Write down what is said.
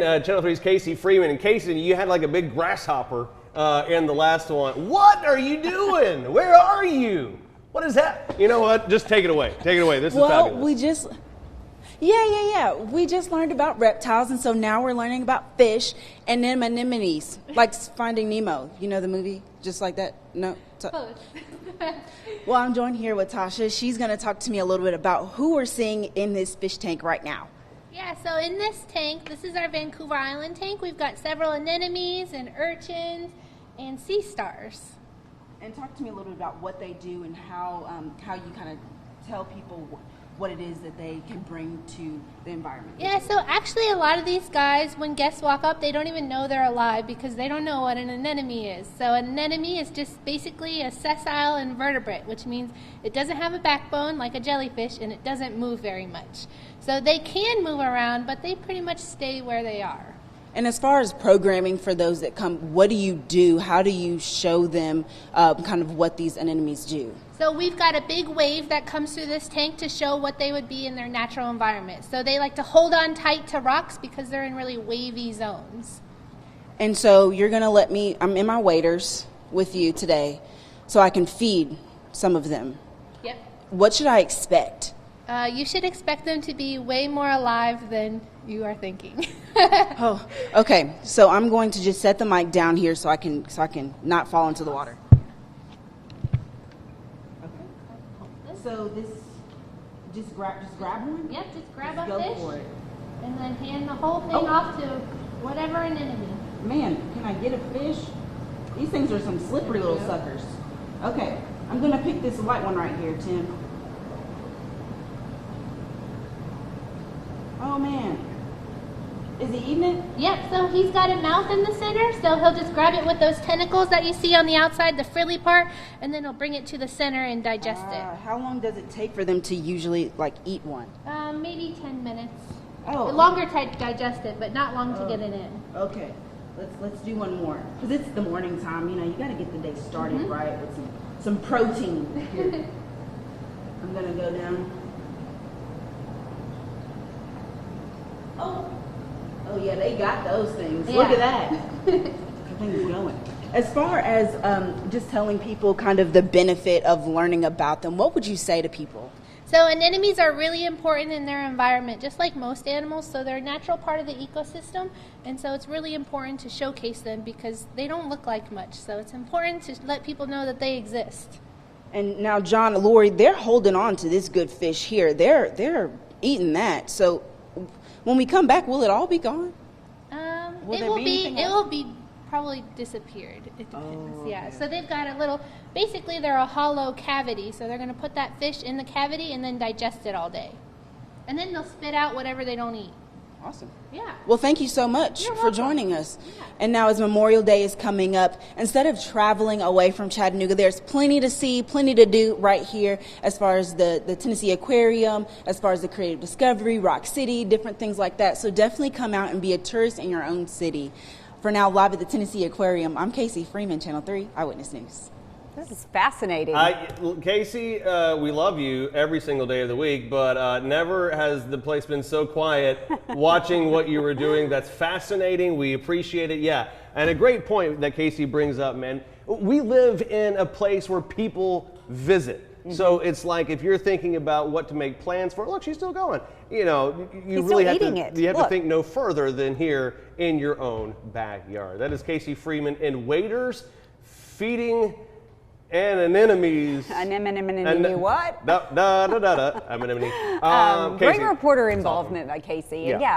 Channel 3's Kasey Freeman. And Kasey, you had like a big grasshopper in the last one. What are you doing? Where are you? What is that? You know what? Just take it away. Take it away. This is fabulous. Well, we just learned about reptiles, and so now we're learning about fish and anemones, like Finding Nemo. You know the movie? Just like that? No? Close. Well, I'm joined here with Tasha. She's going to talk to me a little bit about who we're seeing in this fish tank right now. Yeah, so in this tank, this is our Vancouver Island tank. We've got several anemones and urchins and sea stars. And talk to me a little bit about what they do and how you kind of tell people what it is that they can bring to the environment. Yeah, so actually a lot of these guys, when guests walk up, they don't even know they're alive because they don't know what an anemone is. So an anemone is just basically a sessile invertebrate, which means it doesn't have a backbone like a jellyfish and it doesn't move very much. So they can move around, but they pretty much stay where they are. And as far as programming for those that come, what do you do? How do you show them kind of what these anemones do? So we've got a big wave that comes through this tank to show what they would be in their natural environment. So they like to hold on tight to rocks because they're in really wavy zones. And so you're going to let me, I'm in my waders with you today, so I can feed some of them. Yep. What should I expect? You should expect them to be way more alive than you are thinking. Oh, okay. So I'm going to just set the mic down here so I can not fall into the water. Okay. So this, just grab one. Yep, just grab Just a go fish for it. and then hand the whole thing off to whatever anemone. Man, can I get a fish? These things are some slippery little suckers. Okay, I'm gonna pick this white one right here, Tim. Oh man, is he eating it? Yep, so he's got a mouth in the center, so he'll just grab it with those tentacles that you see on the outside, the frilly part, and then he'll bring it to the center and digest it. How long does it take for them to usually eat one? Maybe 10 minutes. Oh, Longer to digest it, but not long to get it in. Okay, let's do one more because it's the morning time. You know, you got to get the day started right with some protein. Here. I'm gonna go down. Oh yeah, they got those things. Yeah. Look at that. The thing's going. As far as just telling people kind of the benefit of learning about them, what would you say to people? So anemones are really important in their environment, just like most animals. So they're a natural part of the ecosystem, and so it's really important to showcase them because they don't look like much. So it's important to let people know that they exist. And now, John and Lori, they're holding on to this good fish here. They're eating that. So when we come back, will it all be gone? It will be probably disappeared. It depends. Yeah. Okay. So they've got a little. Basically, they're a hollow cavity. So they're going to put that fish in the cavity and then digest it all day, and then they'll spit out whatever they don't eat. Awesome. Yeah. Well, thank you so much for joining us. Yeah. And now as Memorial Day is coming up, instead of traveling away from Chattanooga, there's plenty to see, plenty to do right here as far as the Tennessee Aquarium, as far as the Creative Discovery, Rock City, different things like that. So definitely come out and be a tourist in your own city. For now, live at the Tennessee Aquarium, I'm Kasey Freeman, Channel 3 Eyewitness News. This is fascinating. Kasey, we love you every single day of the week, but never has the place been so quiet watching what you were doing. That's fascinating. We appreciate it. Yeah, and a great point that Kasey brings up, man. We live in a place where people visit. So it's like if you're thinking about what to make plans for, look, she's still going. You know, you really have to think no further than here in your own backyard. That is Kasey Freeman in waders feeding anemones. Anemone what? Anemone. Great reporter involvement by Kasey. And yeah,